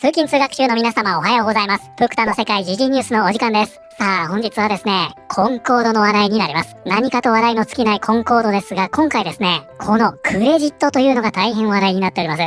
通勤通学中の皆様おはようございます。プクタの世界時事ニュースのお時間です。さあ本日はですね、コンコードの話題になります。何かと話題の尽きないコンコードですが、今回ですね、このクレジットというのが大変話題になっております。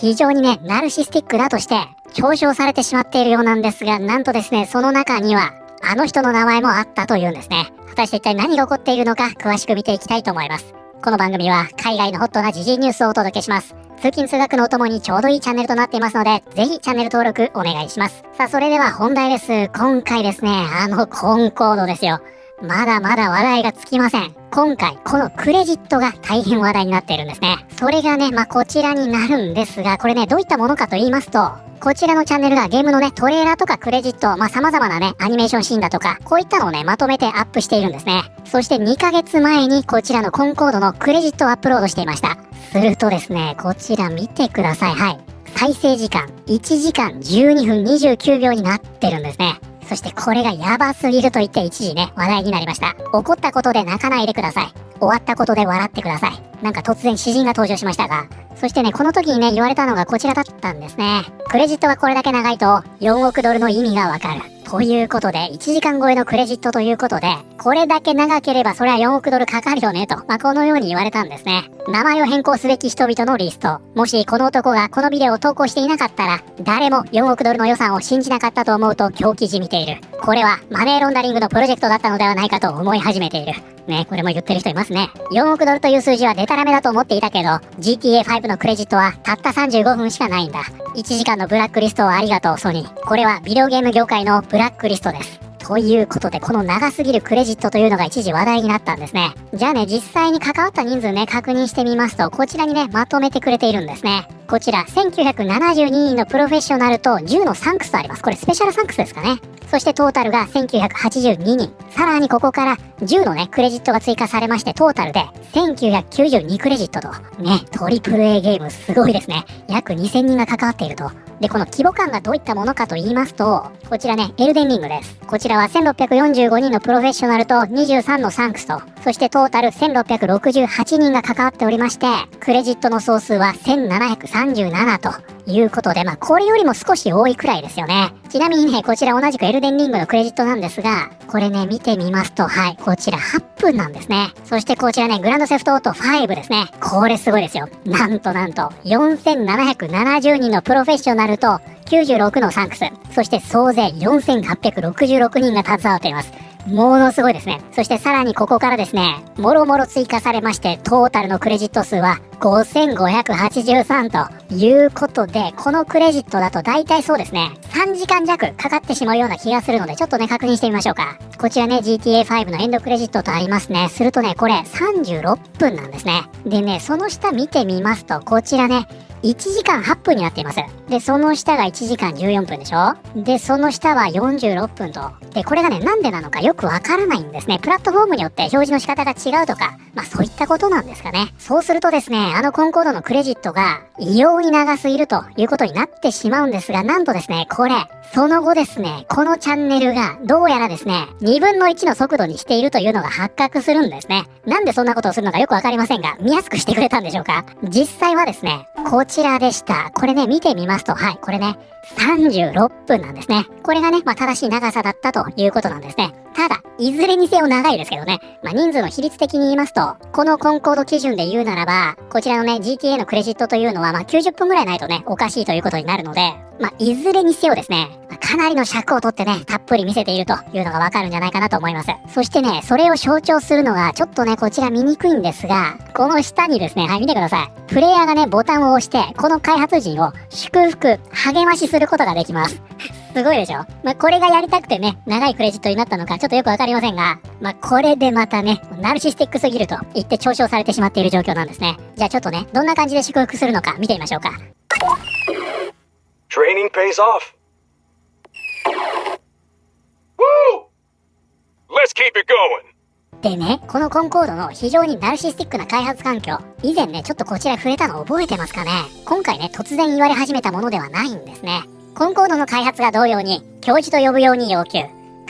非常にね、ナルシスティックだとして嘲笑されてしまっているようなんですが、なんとですね、その中にはあの人の名前もあったというんですね。果たして一体何が起こっているのか詳しく見ていきたいと思います。この番組は海外のホットな時事ニュースをお届けします。通勤通学のお供にちょうどいいチャンネルとなっていますので、ぜひチャンネル登録お願いします。さあ、それでは本題です。今回ですね、コンコードですよ。まだまだ話題が尽きません。今回、このクレジットが大変話題になっているんですね。それがね、こちらになるんですが、これね、どういったものかと言いますと、こちらのチャンネルがゲームのね、トレーラーとかクレジット、様々なね、アニメーションシーンだとか、こういったのをね、まとめてアップしているんですね。そして2ヶ月前にこちらのコンコードのクレジットをアップロードしていました。するとですね、こちら見てください。はい。再生時間、1時間12分29秒になってるんですね。そしてこれがやばすぎると言って一時ね、話題になりました。怒ったことで泣かないでください。終わったことで笑ってください。なんか突然詩人が登場しましたが、そしてね、この時にね、言われたのがこちらだったんですね。クレジットがこれだけ長いと4億ドルの意味がわかる。ということで、1時間超えのクレジットということで、これだけ長ければそれは4億ドルかかるよねと、このように言われたんですね。名前を変更すべき人々のリスト。もしこの男がこのビデオを投稿していなかったら、誰も4億ドルの予算を信じなかったと思うと今日記事見ている。これはマネーロンダリングのプロジェクトだったのではないかと思い始めている。ね、これも言ってる人いますね。4億ドルという数字はデタラメだと思っていたけど、GTA5 のクレジットはたった35分しかないんだ。1時間のブラックリストをありがとう、ソニー。これはビデオゲーム業界のブラックリストです。ということで、この長すぎるクレジットというのが一時話題になったんですね。じゃあね、実際に関わった人数ね、確認してみますと、こちらにね、まとめてくれているんですね。こちら、1972人のプロフェッショナルと10のサンクスとあります。これスペシャルサンクスですかね。そしてトータルが1982人。さらにここから10のね、クレジットが追加されまして、トータルで1992クレジットと。ね、トリプル A ゲームすごいですね。約2000人が関わっていると。で、この規模感がどういったものかと言いますと、こちらね、エルデンリングです。こちらは1645人のプロフェッショナルと23のサンクスと、そしてトータル1668人が関わっておりまして、クレジットの総数は1737ということで、これよりも少し多いくらいですよね。ちなみにね、こちら同じくエルデンリングのクレジットなんですが、これね、見てみますと、はい、こちら8分なんですね。そしてこちらね、グランドセフトオート5ですね。これすごいですよ。なんと4770人のプロフェッショナルと96のサンクス、そして総勢4866人が携わっています。ものすごいですね。そしてさらにここからですね、もろもろ追加されまして、トータルのクレジット数は5583ということで、このクレジットだと大体そうですね、3時間弱かかってしまうような気がするので、ちょっとね、確認してみましょうか。こちらね、GTA5 のエンドクレジットとありますね。するとね、これ36分なんですね。でね、その下見てみますと、こちらね、1時間8分になっています。で、その下が1時間14分でしょ。で、その下は46分と。で、これがね、なんでなのかよくわからないんですね。プラットフォームによって表示の仕方が違うとか、そういったことなんですかね。そうするとですね、コンコードのクレジットが異様に長すぎるということになってしまうんですが、なんとですね、これ、その後ですね、このチャンネルがどうやらですね、2分の1の速度にしているというのが発覚するんですね。なんでそんなことをするのかよくわかりませんが、見やすくしてくれたんでしょうか。実際はですね、こちらでした。これね、見てみますと、はい、これね、36分なんですね。これがね、正しい長さだったということなんですね。ただ、いずれにせよ長いですけどね。人数の比率的に言いますと、このコンコード基準で言うならば、こちらのね、GTA のクレジットというのは、90分ぐらいないとね、おかしいということになるので、いずれにせよですね、かなりの尺を取ってね、たっぷり見せているというのがわかるんじゃないかなと思います。そしてね、それを象徴するのが、ちょっとね、こちら見にくいんですが、この下にですね、はい、見てください。プレイヤーがね、ボタンを押して、この開発陣を祝福、励ましすることができます。すごいでしょ。これがやりたくてね、長いクレジットになったのかちょっとよくわかりませんが、これでまたね、ナルシスティックすぎると言って嘲笑されてしまっている状況なんですね。じゃあちょっとね、どんな感じで祝福するのか見てみましょうか。Training pays off. Woo! Let's keep it going. でね、このコンコードの非常にナルシスティックな開発環境、以前ね、ちょっとこちら触れたの覚えてますかね。今回ね、突然言われ始めたものではないんですね。コンコードの開発が同様に、教授と呼ぶように要求。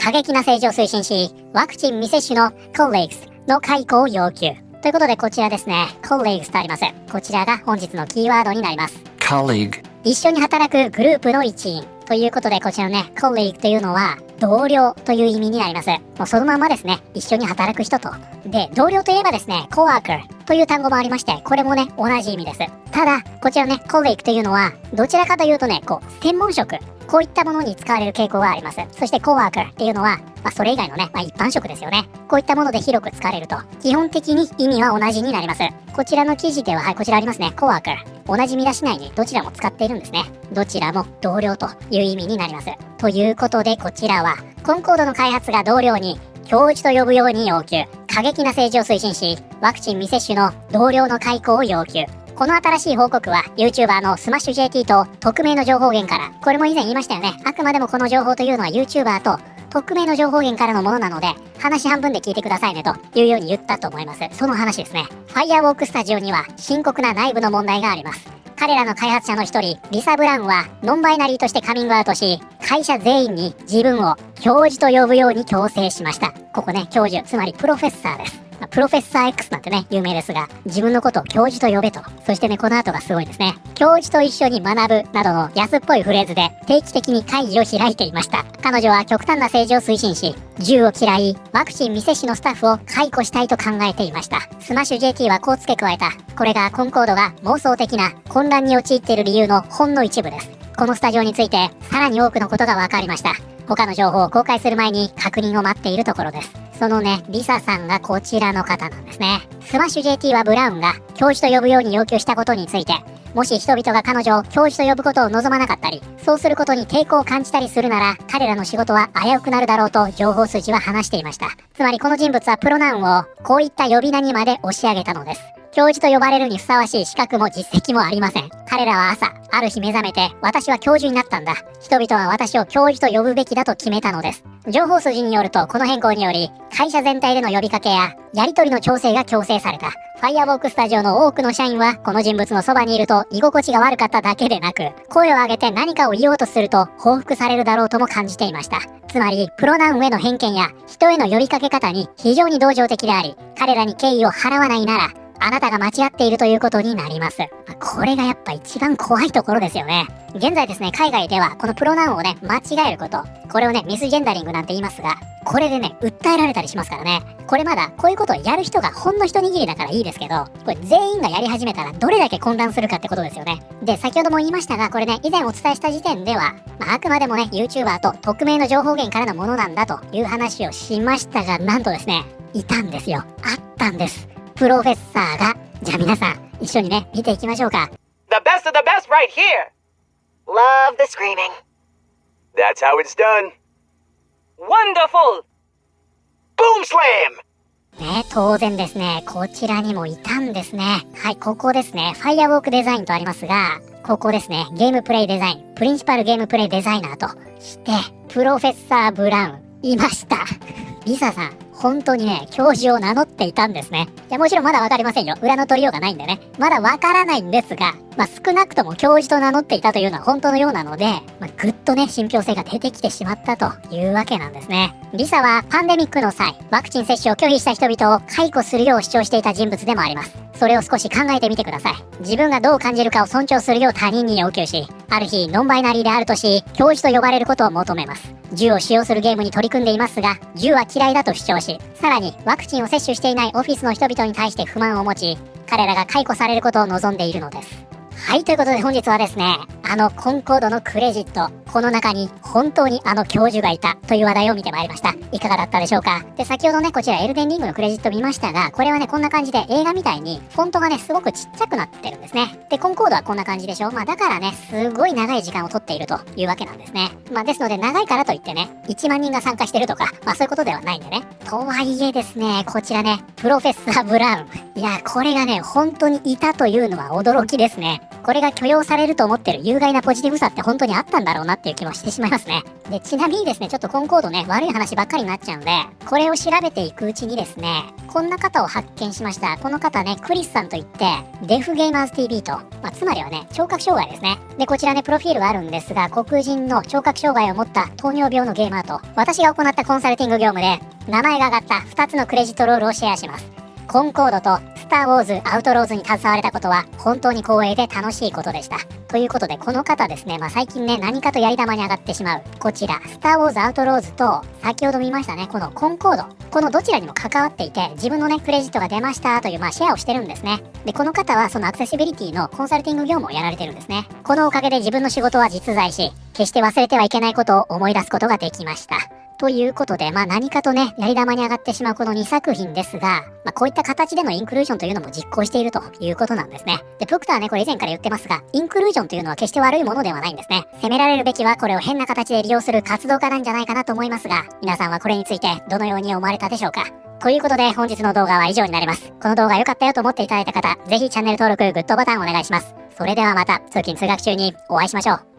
過激な政治を推進し、ワクチン未接種のコレイグスの解雇を要求。とということでこちらですね、colleagues とあります。こちらが本日のキーワードになります。colleague 一緒に働くグループの一員。ということで、こちらのね、colleague というのは、同僚という意味になります。もうそのままですね、一緒に働く人と。で、同僚といえばですね、coworker という単語もありまして、これもね、同じ意味です。ただ、こちらね、colleague というのは、どちらかというとね、専門職。こういったものに使われる傾向があります。そして、coworker っていうのは、それ以外のね、一般職ですよね。こういったもので広く使われると、基本的に意味は同じになります。こちらの記事では、はい、こちらありますね、coworker。同じ見出し内にどちらも使っているんですね。どちらも同僚という意味になります。ということで、こちらは、コンコードの開発が同僚に、教授と呼ぶように要求。過激な政治を推進し、ワクチン未接種の同僚の解雇を要求。この新しい報告は YouTuber のスマッシュ JT と匿名の情報源から、これも以前言いましたよね。あくまでもこの情報というのは YouTuber と匿名の情報源からのものなので、話半分で聞いてくださいねというように言ったと思います。その話ですね。Firewalk スタジオには深刻な内部の問題があります。彼らの開発者の一人、リサ・ブラウンはノンバイナリーとしてカミングアウトし、会社全員に自分を教授と呼ぶように強制しました。ここね、教授、つまりプロフェッサーです。プロフェッサー X なんてね、有名ですが、自分のことを教授と呼べと。そしてね、この後がすごいですね。教授と一緒に学ぶなどの安っぽいフレーズで定期的に会議を開いていました。彼女は極端な政治を推進し、銃を嫌い、ワクチン未接種のスタッフを解雇したいと考えていました。スマッシュ JT はこう付け加えた。これがコンコードが妄想的な混乱に陥っている理由のほんの一部です。このスタジオについて、さらに多くのことが分かりました。他の情報を公開する前に確認を待っているところです。そのね、リサさんがこちらの方なんですね。スマッシュ JT はブラウンが教授と呼ぶように要求したことについて、もし人々が彼女を教授と呼ぶことを望まなかったり、そうすることに抵抗を感じたりするなら、彼らの仕事は危うくなるだろうと情報筋は話していました。つまりこの人物はプロナウンをこういった呼び名にまで押し上げたのです。教授と呼ばれるにふさわしい資格も実績もありません。彼らは朝、ある日目覚めて、私は教授になったんだ。人々は私を教授と呼ぶべきだと決めたのです。情報筋によると、この変更により、会社全体での呼びかけや、やり取りの調整が強制された。ファイアウォークスタジオの多くの社員は、この人物のそばにいると居心地が悪かっただけでなく、声を上げて何かを言おうとすると報復されるだろうとも感じていました。つまり、プロナウンへの偏見や人への呼びかけ方に非常に同情的であり、彼らに敬意を払わないなら、あなたが間違っているということになります。これがやっぱ一番怖いところですよね。現在ですね、海外ではこのプロナウンをね、間違えること、これをね、ミスジェンダリングなんて言いますが、これでね、訴えられたりしますからね。これまだ、こういうことをやる人がほんの一握りだからいいですけど、これ全員がやり始めたらどれだけ混乱するかってことですよね。で、先ほども言いましたが、これね、以前お伝えした時点では、あくまでもね、YouTuber と匿名の情報源からのものなんだという話をしましたが、なんとですね、いたんですよ。あったんです。プロフェッサーが。じゃあ皆さん、一緒にね、見ていきましょうか。The best of the best right here. Love the screaming. That's how it's done. Wonderful. Boom slam. ね、当然ですね、こちらにもいたんですね。はい、ここですね、ファイアウォークデザインとありますが、ここですね、ゲームプレイデザイン、プリンシパルゲームプレイデザイナーとして、プロフェッサー・ブラウン、いました。リサさん、本当にね、教授を名乗っていたんですね。いや、もちろんまだわかりませんよ。裏の取りようがないんでね。まだわからないんですが、少なくとも教授と名乗っていたというのは本当のようなので、ぐっとね、信憑性が出てきてしまったというわけなんですね。リサはパンデミックの際、ワクチン接種を拒否した人々を解雇するよう主張していた人物でもあります。それを少し考えてみてください。自分がどう感じるかを尊重するよう他人に要求し、ある日ノンバイナリーであるとし、教授と呼ばれることを求めます。銃を使用するゲームに取り組んでいますが、銃は嫌いだと主張し、さらにワクチンを接種していないオフィスの人々に対して不満を持ち、彼らが解雇されることを望んでいるのです。はい、ということで本日はですね、コンコードのクレジット、この中に本当に教授がいたという話題を見てまいりました。いかがだったでしょうか。で、先ほどね、こちらエルデンリングのクレジット見ましたが、これはね、こんな感じで映画みたいにフォントがね、すごくちっちゃくなってるんですね。で、コンコードはこんな感じでしょ。だからね、すごい長い時間を取っているというわけなんですね。ですので長いからといってね、1万人が参加してるとか、そういうことではないんでね。とはいえですね、こちらね、プロフェッサー・ブラウン。いや、これがね、本当にいたというのは驚きですね。これが許容されると思ってる有害なポジティブさって本当にあったんだろうなっていう気もしてしまいますね。で、ちなみにですね、ちょっとコンコードね、悪い話ばっかりになっちゃうんで、これを調べていくうちにですね、こんな方を発見しました。この方ね、クリスさんといって、デフゲーマーズ TV と、つまりはね、聴覚障害ですね。で、こちらね、プロフィールがあるんですが、黒人の聴覚障害を持った糖尿病のゲーマーと、私が行ったコンサルティング業務で、名前が挙がった2つのクレジットロールをシェアします。コンコードとススター・ウォーズ・アウトローズに携われたことは本当に光栄で楽しいことでした。ということで、この方ですね、最近ね、何かとやり玉に上がってしまう、こちら、スター・ウォーズ・アウトローズと、先ほど見ましたね、このコンコード。このどちらにも関わっていて、自分のね、クレジットが出ましたという、シェアをしてるんですね。で、この方はそのアクセシビリティのコンサルティング業務をやられてるんですね。このおかげで自分の仕事は実在し、決して忘れてはいけないことを思い出すことができました。ということで、何かとね、やり玉に上がってしまうこの2作品ですが、こういった形でのインクルージョンというのも実行しているということなんですね。で、プクタはね、これ以前から言ってますが、インクルージョンというのは決して悪いものではないんですね。責められるべきはこれを変な形で利用する活動家なんじゃないかなと思いますが、皆さんはこれについてどのように思われたでしょうか。ということで、本日の動画は以上になります。この動画良かったよと思っていただいた方、ぜひチャンネル登録、グッドボタンお願いします。それではまた、通勤通学中にお会いしましょう。